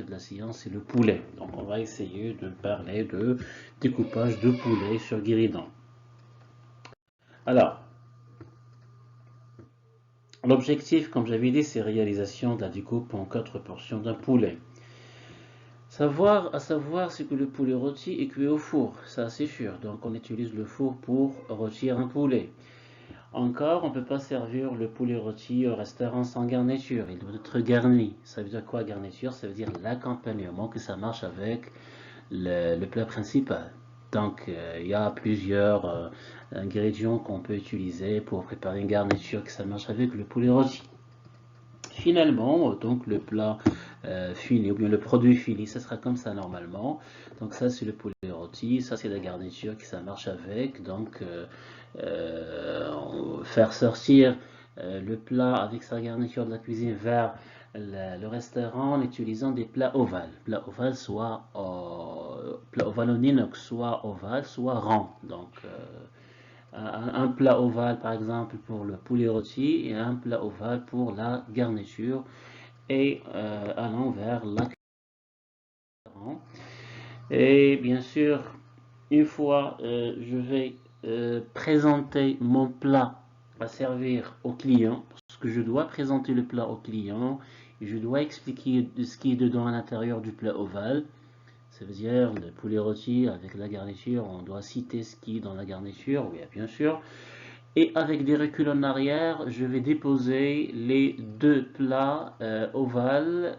de la science, c'est le poulet. Donc on va essayer de parler de découpage de poulet sur guéridon. Alors, l'objectif, comme j'avais dit, c'est réalisation de la découpe en 4 portions d'un poulet. À savoir, c'est que le poulet rôti est cuit au four, ça c'est sûr. Donc on utilise le four pour rôtir un poulet. Encore, on ne peut pas servir le poulet rôti au restaurant sans garniture. Il doit être garni. Ça veut dire quoi garniture? Ça veut dire l'accompagnement, que ça marche avec le plat principal. Donc, il y a plusieurs ingrédients qu'on peut utiliser pour préparer une garniture que ça marche avec le poulet rôti. Finalement, donc le plat fini ou bien le produit fini, ça sera comme ça normalement. Donc ça c'est le poulet rôti, ça c'est la garniture qui ça marche avec. Donc faire sortir le plat avec sa garniture de la cuisine vers le restaurant en utilisant des plats ovales. Plats ovales soit plat ovale en inox, soit ovale, soit rond. Donc un plat ovale par exemple pour le poulet rôti et un plat ovale pour la garniture et à l'envers la cuisson. Et bien sûr, une fois je vais présenter mon plat à servir au client, parce que je dois présenter le plat au client et je dois expliquer ce qui est dedans à l'intérieur du plat ovale. Ça veut dire le poulet rôti avec la garniture, on doit citer ce qui est dans la garniture, oui bien sûr. Et avec des reculs en arrière, je vais déposer les deux plats ovales,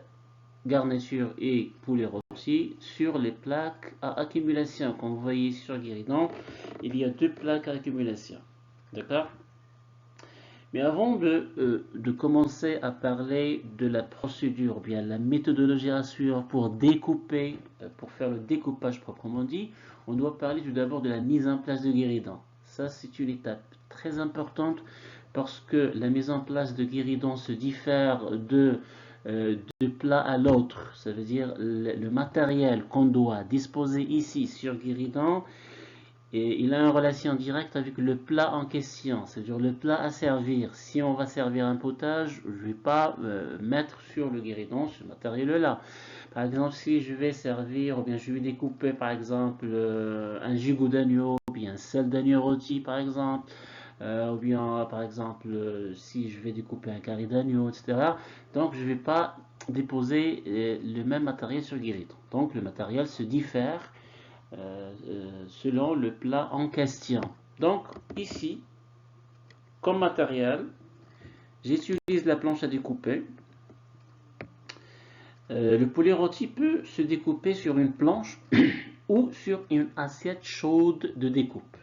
garniture et poulet rôti, sur les plaques à accumulation. Comme vous voyez sur guéridon, il y a deux plaques à accumulation. D'accord? Mais avant de commencer à parler de la procédure, bien la méthodologie à suivre pour découper, pour faire le découpage proprement dit, on doit parler tout d'abord de la mise en place de guéridon. Ça, c'est une étape très importante parce que la mise en place de guéridon se diffère de plat à l'autre. Ça veut dire le matériel qu'on doit disposer ici sur guéridon et il a une relation directe avec le plat en question, c'est-à-dire le plat à servir. Si on va servir un potage, je ne vais pas mettre sur le guéridon ce matériel-là. Par exemple, si je vais servir, ou bien je vais découper par exemple un gigot d'agneau, ou bien un sel d'agneau rôti par exemple, ou bien par exemple si je vais découper un carré d'agneau, etc. Donc je ne vais pas déposer le même matériel sur le guéridon. Donc le matériel se diffère selon le plat en question. Donc ici, comme matériel, j'utilise la planche à découper. Le poulet rôti peut se découper sur une planche ou sur une assiette chaude de découpe.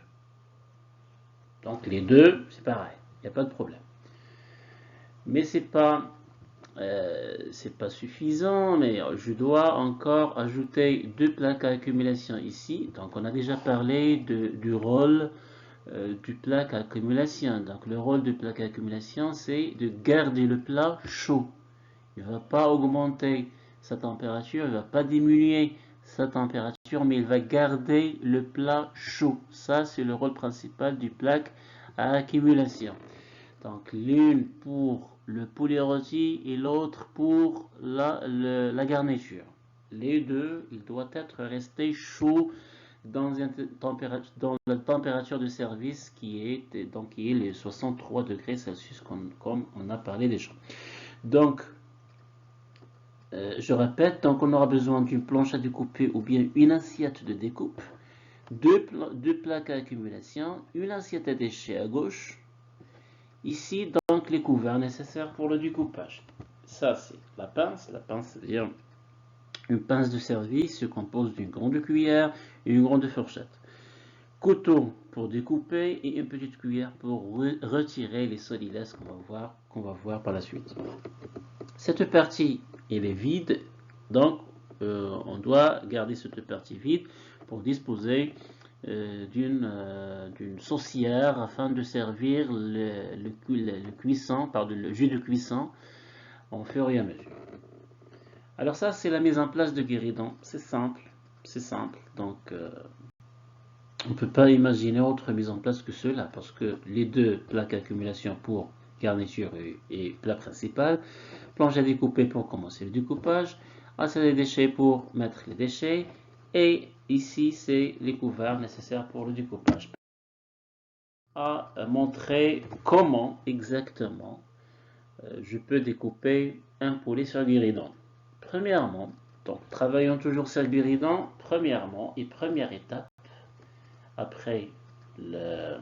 Donc les deux, c'est pareil, il n'y a pas de problème. Mais c'est pas suffisant, mais je dois encore ajouter deux plaques à accumulation ici. Donc on a déjà parlé du rôle du plaque à accumulation. Donc le rôle du plaque à accumulation, c'est de garder le plat chaud. Il ne va pas augmenter sa température, il ne va pas diminuer sa température, mais il va garder le plat chaud. Ça, c'est le rôle principal du plaque à accumulation. Donc l'une pour le poulet rôti et l'autre pour la garniture. Les deux, il doit être resté chaud dans la température de service qui est les 63 degrés Celsius comme on a parlé déjà. Donc, je répète, donc on aura besoin d'une planche à découper ou bien une assiette de découpe, deux plaques à accumulation, une assiette à déchets à gauche. Ici, donc, les couverts nécessaires pour le découpage. Ça, c'est la pince. La pince, c'est-à-dire une pince de service se compose d'une grande cuillère et une grande fourchette. Couteau pour découper et une petite cuillère pour retirer les solilès qu'on va voir par la suite. Cette partie, elle est vide, donc on doit garder cette partie vide pour disposer d'une saucière afin de servir le cuisson, le jus de cuisson en fur et à mesure. Alors ça, c'est la mise en place de guéridon. C'est simple. Donc on ne peut pas imaginer autre mise en place que cela, parce que les deux plaques d'accumulation pour garniture et plat principal, planche à découper pour commencer le découpage, Ah, c'est les déchets pour mettre les déchets. Et ici, c'est les couverts nécessaires pour le découpage. À montrer comment exactement je peux découper un poulet sur guéridon. Premièrement, donc travaillons toujours sur guéridon. Premièrement et première étape, après le,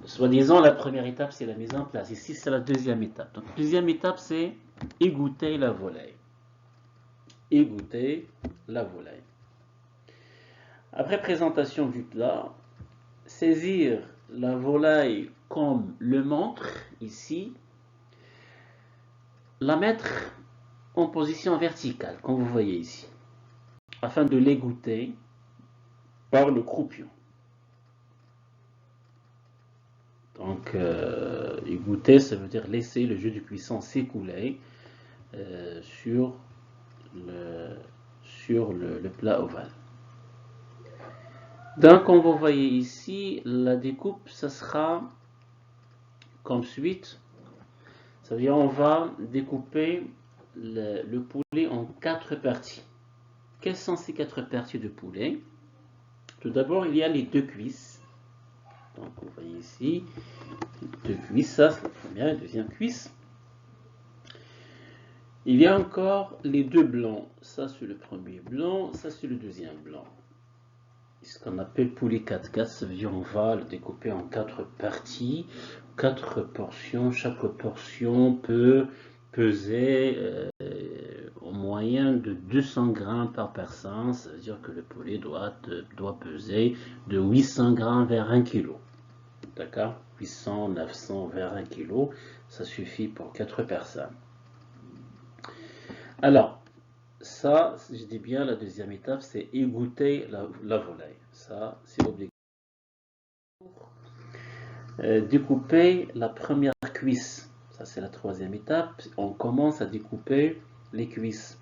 soi-disant la première étape c'est la mise en place. Ici c'est la deuxième étape. Donc deuxième étape c'est égoutter la volaille. Égoutter la volaille. Après présentation du plat, saisir la volaille comme le montre ici, la mettre en position verticale, comme vous voyez ici, afin de l'égoutter par le croupion. Donc, égoutter, ça veut dire laisser le jus de cuisson s'écouler sur le plat ovale. Donc, comme vous voyez ici, la découpe, ça sera comme suite. Ça veut dire on va découper le poulet en 4 parties. Quelles sont ces 4 parties de poulet? Tout d'abord, il y a les 2 cuisses. Donc, vous voyez ici, 2 cuisses, ça c'est la première et deuxième cuisse. Il y a encore les 2 blancs. Ça c'est le premier blanc, ça c'est le deuxième blanc. Ce qu'on appelle poulet 4-4, ça veut dire on va le découper en 4 parties, 4 portions. Chaque portion peut peser en moyenne de 200 grammes par personne. Ça veut dire que le poulet doit peser de 800 grammes vers 1 kg. D'accord? 800, 900 vers 1 kg, ça suffit pour 4 personnes. Alors, ça, je dis bien, la deuxième étape, c'est égoutter la volaille. Ça, c'est obligatoire. Découper la première cuisse. Ça, c'est la troisième étape. On commence à découper les cuisses.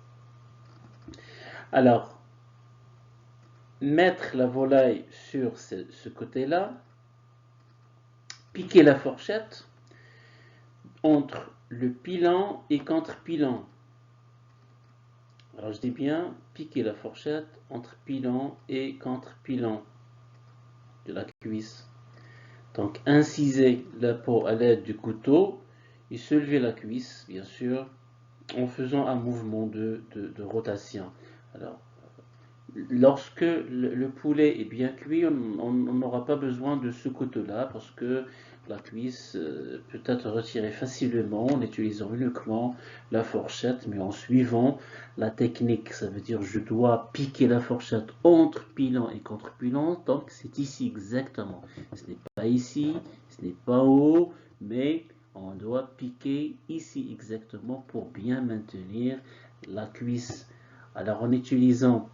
Alors, mettre la volaille sur ce côté-là, piquer la fourchette entre le pilon et contre-pilon. Alors je dis bien piquer la fourchette entre pilon et contre-pilon de la cuisse. Donc inciser la peau à l'aide du couteau et soulever la cuisse, bien sûr, en faisant un mouvement de rotation. Alors, lorsque le poulet est bien cuit, on n'aura pas besoin de ce couteau-là parce que la cuisse peut être retirée facilement en utilisant uniquement la fourchette, mais en suivant la technique. Ça veut dire je dois piquer la fourchette entre pilon et contre pilon. Donc c'est ici exactement. Ce n'est pas ici, ce n'est pas haut, mais on doit piquer ici exactement pour bien maintenir la cuisse. Alors en utilisant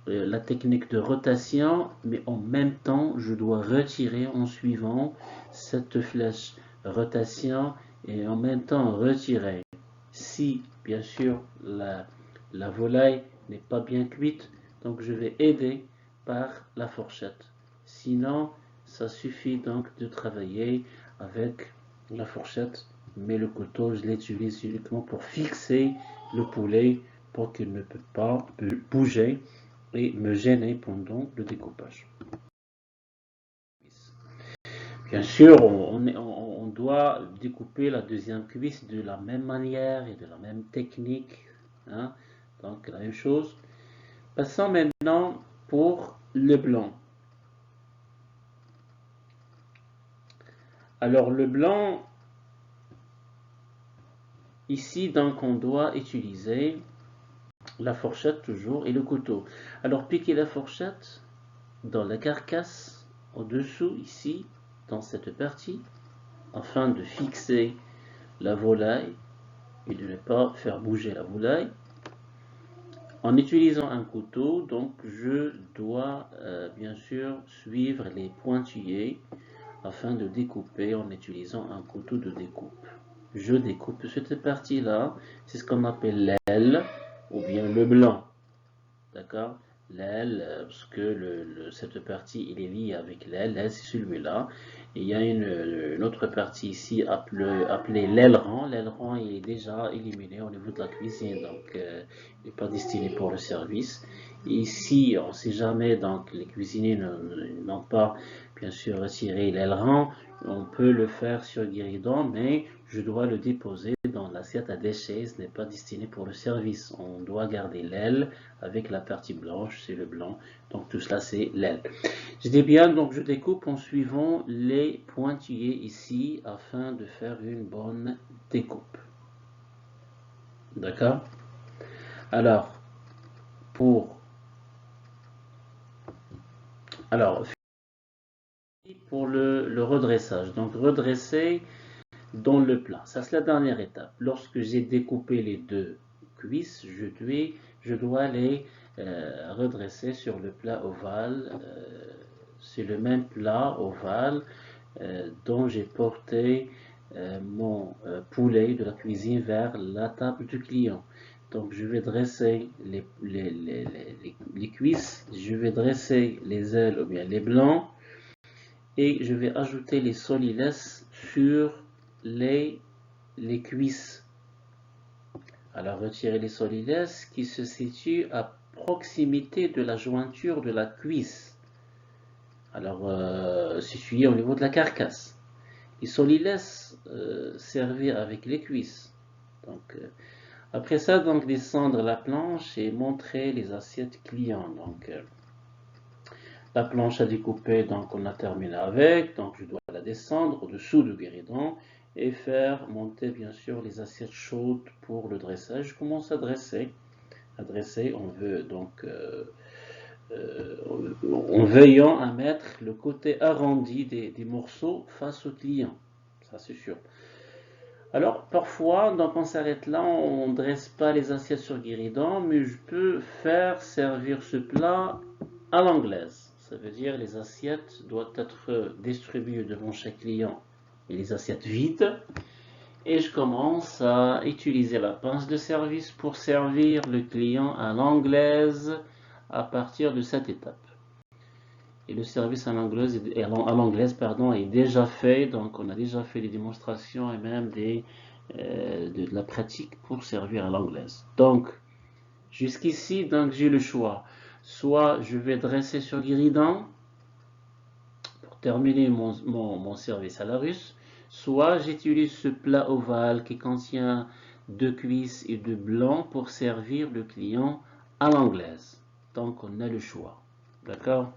la technique de rotation, mais en même temps, je dois retirer en suivant cette flèche rotation et en même temps retirer. Si, bien sûr, la volaille n'est pas bien cuite, donc je vais aider par la fourchette. Sinon, ça suffit donc de travailler avec la fourchette, mais le couteau, je l'utilise uniquement pour fixer le poulet pour qu'il ne peut pas bouger et me gêner pendant le découpage. Bien sûr, on doit découper la deuxième cuisse de la même manière et de la même technique. Hein? Donc la même chose. Passons maintenant pour le blanc. Alors le blanc, ici donc on doit utiliser la fourchette toujours et le couteau. Alors piquer la fourchette dans la carcasse au-dessous ici, dans cette partie, afin de fixer la volaille et de ne pas faire bouger la volaille. En utilisant un couteau, donc je dois bien sûr suivre les pointillés afin de découper en utilisant un couteau de découpe. Je découpe cette partie-là, c'est ce qu'on appelle l'aile ou bien le blanc. D'accord? parce que cette partie il est liée avec l'aile. L'aile c'est celui-là. Et il y a une autre partie ici appelée l'aileron. L'aileron il est déjà éliminé au niveau de la cuisine, donc il n'est pas destiné pour le service. Et ici, on ne sait jamais, donc les cuisiniers n'ont pas bien sûr retiré l'aileron. On peut le faire sur guéridon, mais je dois le déposer dans l'assiette à déchets. Ce n'est pas destiné pour le service. On doit garder l'aile avec la partie blanche, c'est le blanc. Donc tout cela, c'est l'aile. Je dis bien, donc je découpe en suivant les pointillés ici afin de faire une bonne découpe. D'accord? Alors, alors, pour le redressage. Donc redresser dans le plat. Ça, c'est la dernière étape. Lorsque j'ai découpé les deux cuisses, je dois les redresser sur le plat ovale. C'est le même plat ovale dont j'ai porté mon poulet de la cuisine vers la table du client. Donc je vais dresser les cuisses, je vais dresser les ailes ou bien les blancs et je vais ajouter les solides sur les cuisses. Alors retirez les solides qui se situent à proximité de la jointure de la cuisse. Alors situé au niveau de la carcasse. Les solides servir avec les cuisses. Donc après ça, donc descendre la planche et montrer les assiettes clients. Donc la planche à découper, donc on a terminé avec, donc je dois la descendre au-dessous du guéridon et faire monter bien sûr les assiettes chaudes pour le dressage. Je commence à dresser. On veut donc en veillant à mettre le côté arrondi des morceaux face au client. Ça c'est sûr. Alors parfois, donc on s'arrête là, on ne dresse pas les assiettes sur guéridon, mais je peux faire servir ce plat à l'anglaise. Ça veut dire les assiettes doivent être distribuées devant chaque client et les assiettes vides. Et je commence à utiliser la pince de service pour servir le client à l'anglaise à partir de cette étape. Et le service à l'anglaise est déjà fait, donc on a déjà fait des démonstrations et même de la pratique pour servir à l'anglaise. Donc jusqu'ici, donc j'ai le choix. Soit je vais dresser sur guéridon pour terminer mon service à la russe, soit j'utilise ce plat ovale qui contient deux cuisses et deux blancs pour servir le client à l'anglaise. Donc on a le choix. D'accord?